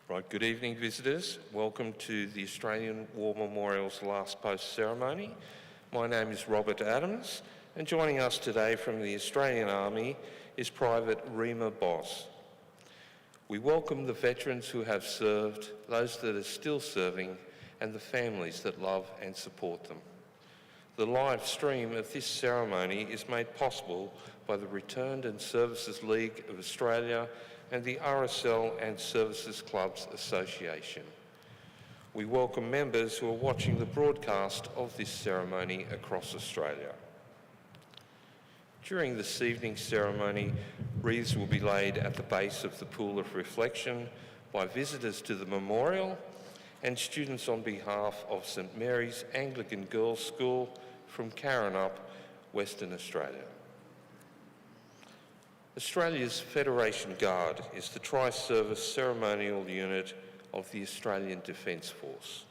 Right, good evening visitors. Welcome to the Australian War Memorial's Last Post ceremony. My name is Robert Adams, and joining us today from the Australian Army is Private Rima Boss. We welcome the veterans who have served, those that are still serving, and the families that love and support them. The live stream of this ceremony is made possible by the Returned and Services League of Australia and the RSL and Services Clubs Association. We welcome members who are watching the broadcast of this ceremony across Australia. During this evening's ceremony, wreaths will be laid at the base of the Pool of Reflection by visitors to the memorial and students on behalf of St Mary's Anglican Girls' School from Canberra, Western Australia. Australia's Federation Guard is the tri-service ceremonial unit of the Australian Defence Force.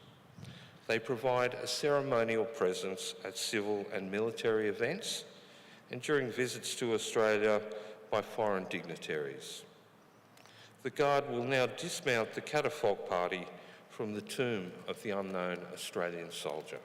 They provide a ceremonial presence at civil and military events and during visits to Australia by foreign dignitaries. The Guard will now dismount the catafalque party from the tomb of the unknown Australian soldier.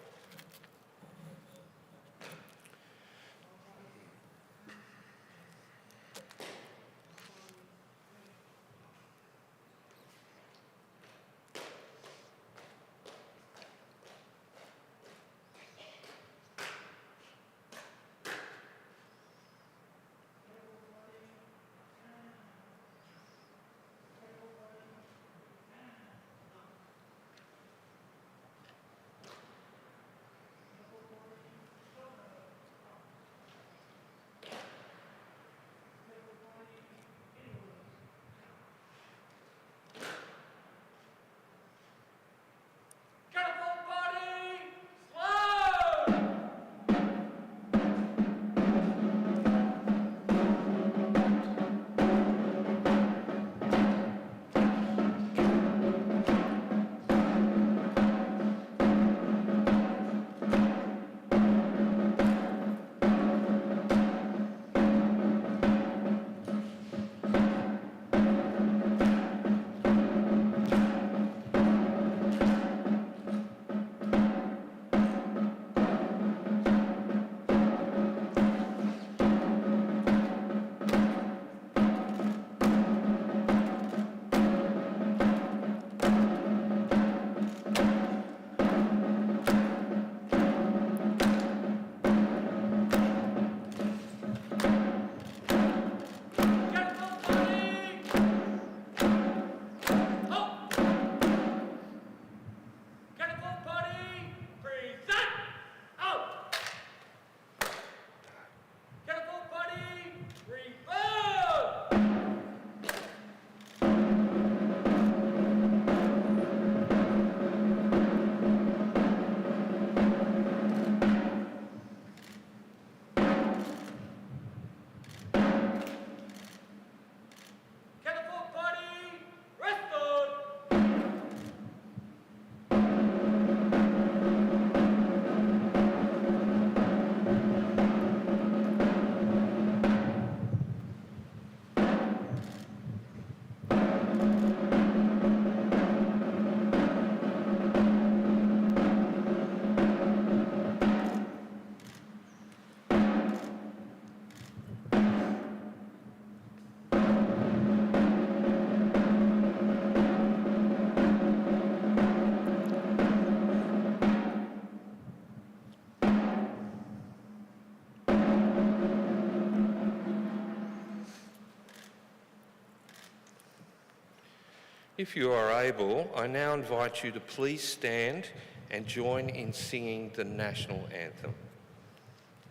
If you are able, I now invite you to please stand and join in singing the national anthem.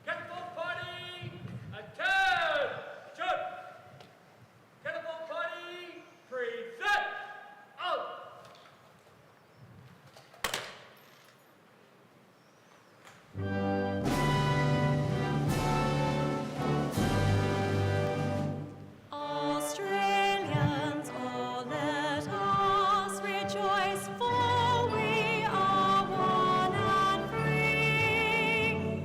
Catapult party, attention! Catapult party, present! Out! Australians, oh let us rejoice, for we are one and free.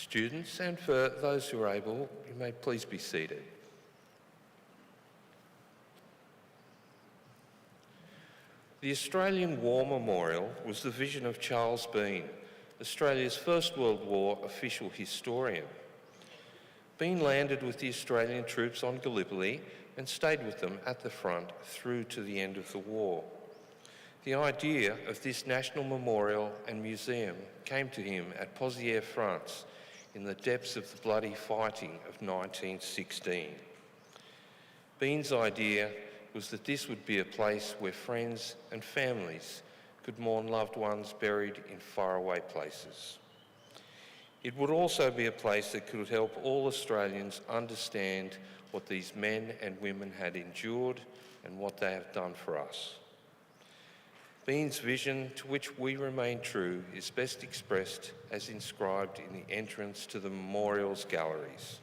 Students, and for those who are able, you may please be seated. The Australian War Memorial was the vision of Charles Bean, Australia's First World War official historian. Bean landed with the Australian troops on Gallipoli and stayed with them at the front through to the end of the war. The idea of this national memorial and museum came to him at Pozières, France, in the depths of the bloody fighting of 1916. Bean's idea was that this would be a place where friends and families could mourn loved ones buried in faraway places. It would also be a place that could help all Australians understand what these men and women had endured and what they have done for us. Bean's vision, to which we remain true, is best expressed as inscribed in the entrance to the memorial's galleries.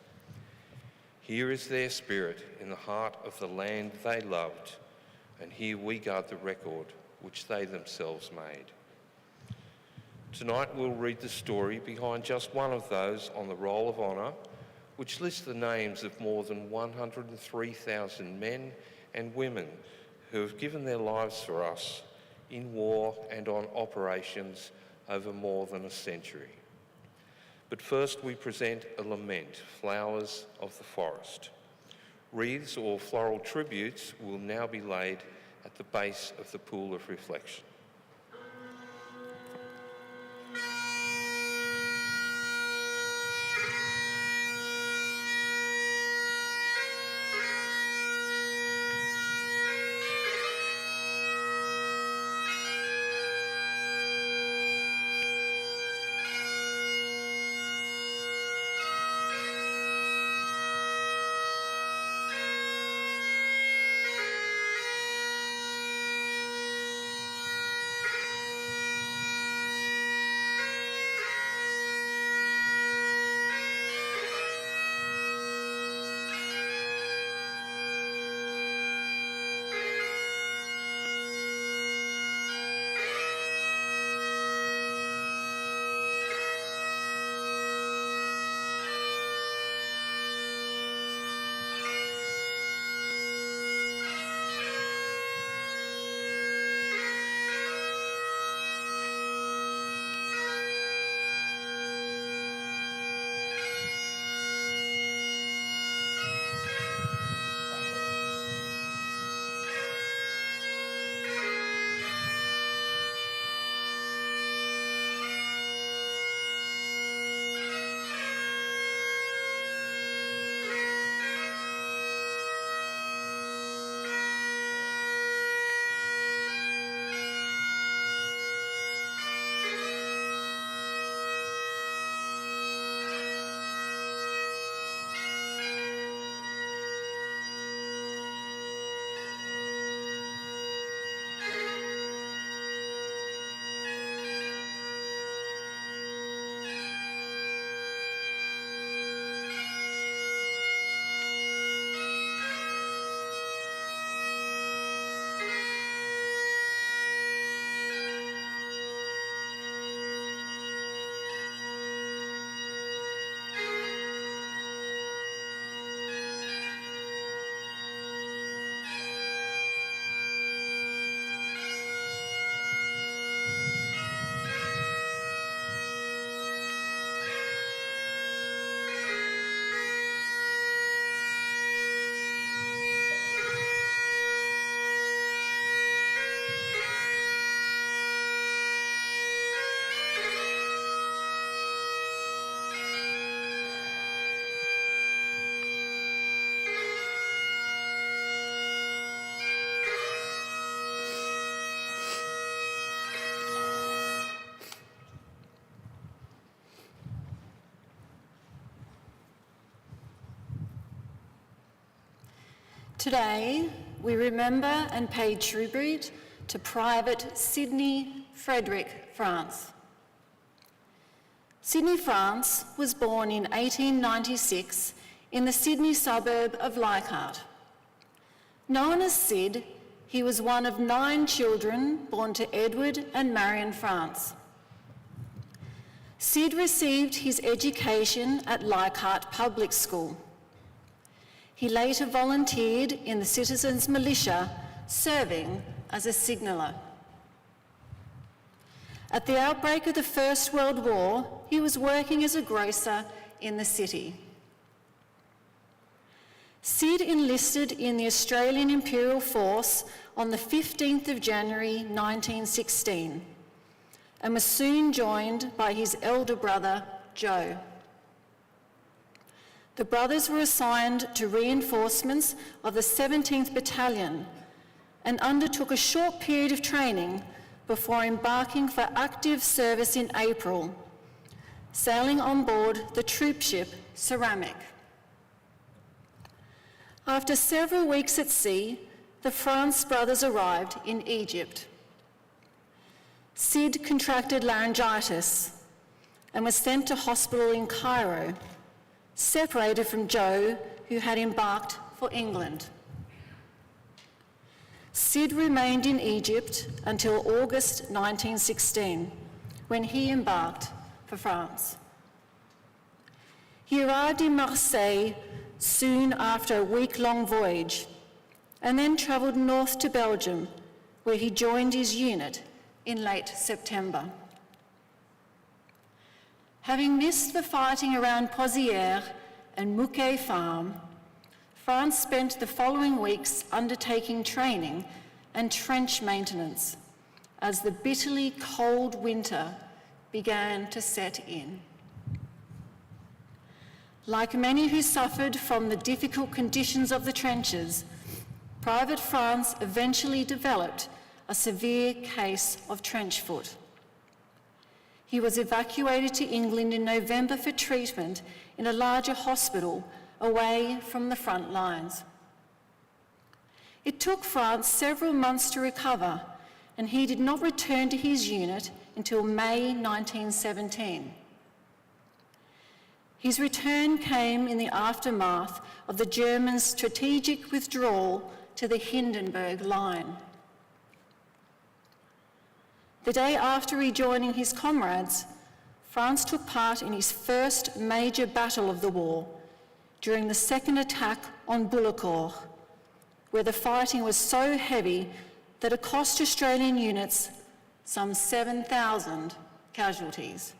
Here is their spirit in the heart of the land they loved, and here we guard the record which they themselves made. Tonight we'll read the story behind just one of those on the Roll of Honour, which lists the names of more than 103,000 men and women who have given their lives for us in war and on operations over more than a century. But first we present a lament, Flowers of the Forest. Wreaths or floral tributes will now be laid at the base of the pool of reflection. Today, we remember and pay tribute to Private Sydney Frederick France. Sydney France was born in 1896 in the Sydney suburb of Leichhardt. Known as Sid, he was one of 9 children born to Edward and Marion France. Sid received his education at Leichhardt Public School. He later volunteered in the Citizens Militia, serving as a signaller. At the outbreak of the First World War, he was working as a grocer in the city. Sid enlisted in the Australian Imperial Force on the 15th of January 1916 and was soon joined by his elder brother, Joe. The brothers were assigned to reinforcements of the 17th Battalion and undertook a short period of training before embarking for active service in April, sailing on board the troop ship Ceramic. After several weeks at sea, the France brothers arrived in Egypt. Sid contracted laryngitis and was sent to hospital in Cairo, separated from Joe, who had embarked for England. Sid remained in Egypt until August 1916, when he embarked for France. He arrived in Marseille soon after a week-long voyage, and then travelled north to Belgium, where he joined his unit in late September. Having missed the fighting around Pozières and Mouquet Farm, France spent the following weeks undertaking training and trench maintenance as the bitterly cold winter began to set in. Like many who suffered from the difficult conditions of the trenches, Private France eventually developed a severe case of trench foot. He was evacuated to England in November for treatment in a larger hospital away from the front lines. It took France several months to recover, and he did not return to his unit until May 1917. His return came in the aftermath of the German strategic withdrawal to the Hindenburg Line. The day after rejoining his comrades, France took part in his first major battle of the war during the second attack on Bullecourt, where the fighting was so heavy that it cost Australian units some 7,000 casualties.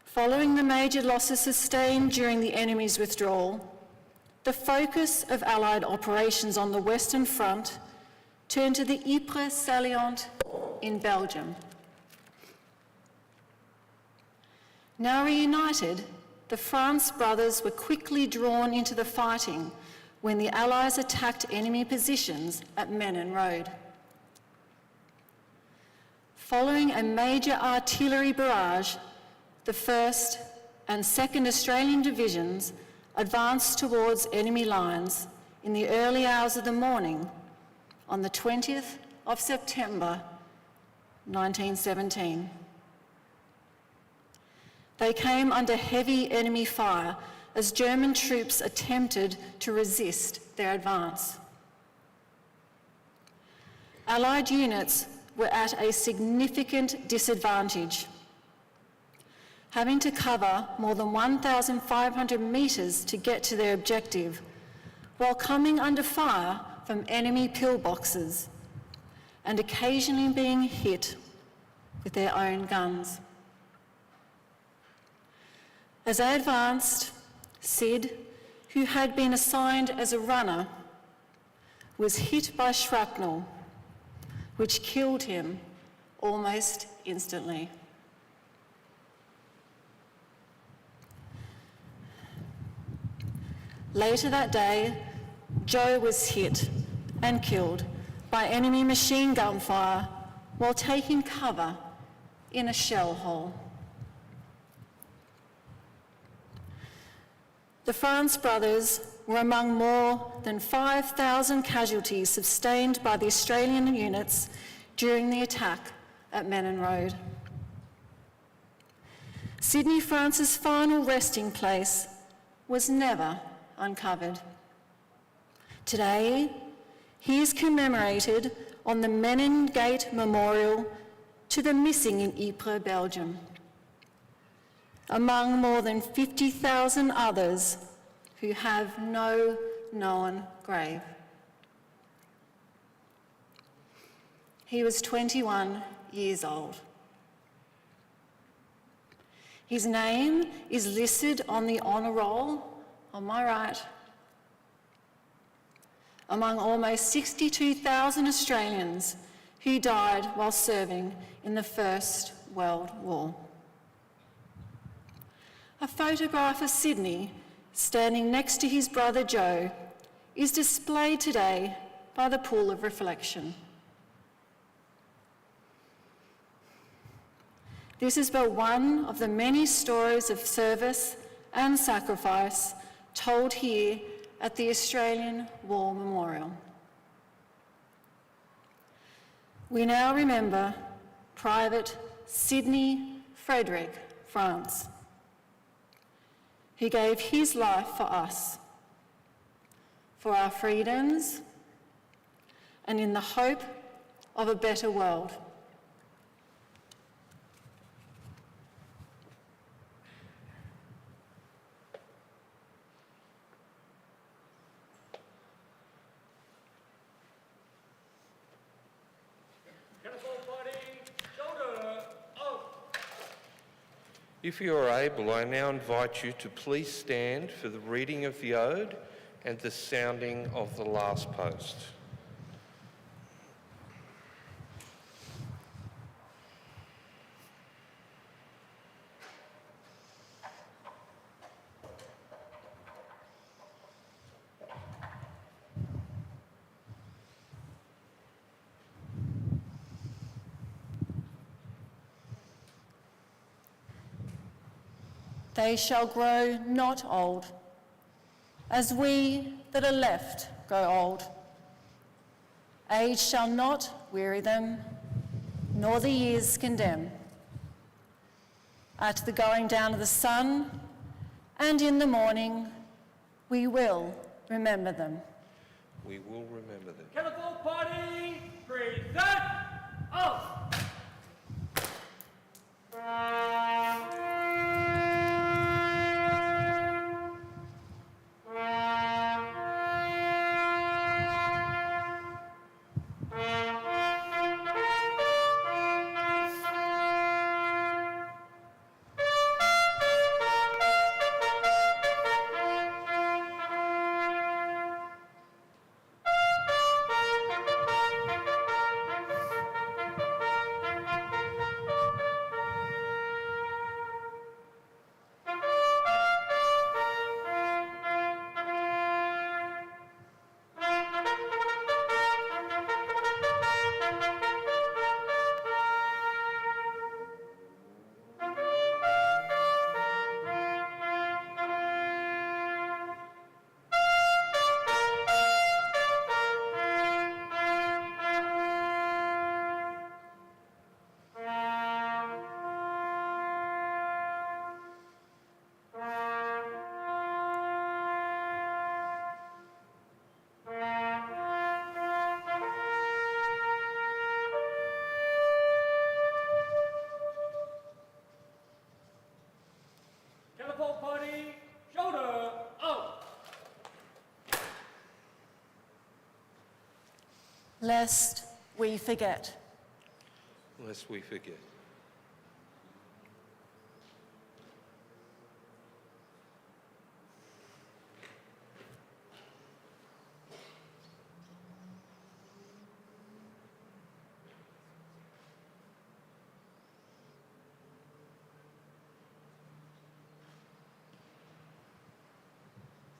Following the major losses sustained during the enemy's withdrawal, the focus of Allied operations on the Western Front turned to the Ypres salient in Belgium. Now reunited, the France brothers were quickly drawn into the fighting when the Allies attacked enemy positions at Menin Road. Following a major artillery barrage, the 1st and 2nd Australian Divisions advanced towards enemy lines in the early hours of the morning on the 20th of September 1917. They came under heavy enemy fire as German troops attempted to resist their advance. Allied units were at a significant disadvantage, having to cover more than 1,500 metres to get to their objective, while coming under fire from enemy pillboxes and occasionally being hit with their own guns. As they advanced, Sid, who had been assigned as a runner, was hit by shrapnel, which killed him almost instantly. Later that day, Joe was hit and killed by enemy machine gun fire while taking cover in a shell hole. The France brothers were among more than 5,000 casualties sustained by the Australian units during the attack at Menin Road. Sydney France's final resting place was never uncovered. Today, he is commemorated on the Menin Gate Memorial to the missing in Ypres, Belgium, among more than 50,000 others who have no known grave. He was 21 years old. His name is listed on the honour roll on my right, among almost 62,000 Australians who died while serving in the First World War. A photograph of Sydney standing next to his brother Joe is displayed today by the Pool of Reflection. This is but one of the many stories of service and sacrifice told here at the Australian War Memorial. We now remember Private Sidney Frederick France, who gave his life for us, for our freedoms, and in the hope of a better world. If you are able, I now invite you to please stand for the reading of the Ode and the sounding of the last post. They shall grow not old, as we that are left grow old. Age shall not weary them, nor the years condemn. At the going down of the sun, and in the morning, we will remember them. We will remember them. Catapult Party, present, off! Catapult Party, shoulder up! Lest we forget. Lest we forget.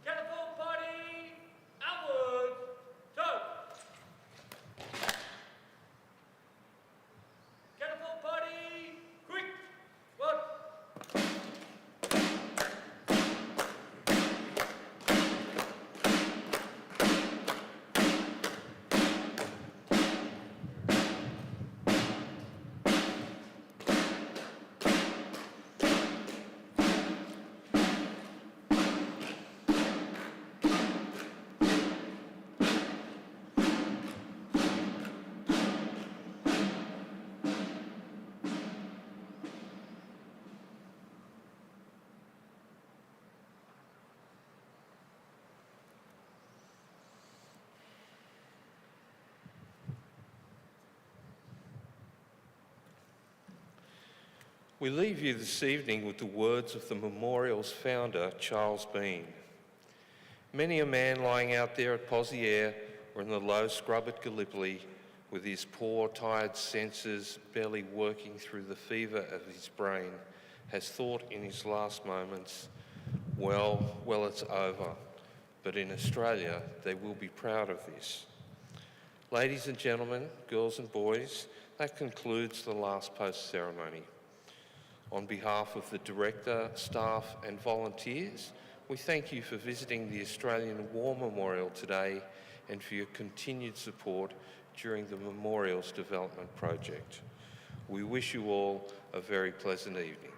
Catapult Party, outward, toe! Catapult Party, We leave you this evening with the words of the memorial's founder, Charles Bean. Many a man lying out there at Poziere or in the low scrub at Gallipoli, with his poor, tired senses barely working through the fever of his brain, has thought in his last moments, well, it's over. But in Australia, they will be proud of this. Ladies and gentlemen, girls and boys, that concludes the last post ceremony. On behalf of the Director, staff and volunteers, we thank you for visiting the Australian War Memorial today and for your continued support during the Memorial's development project. We wish you all a very pleasant evening.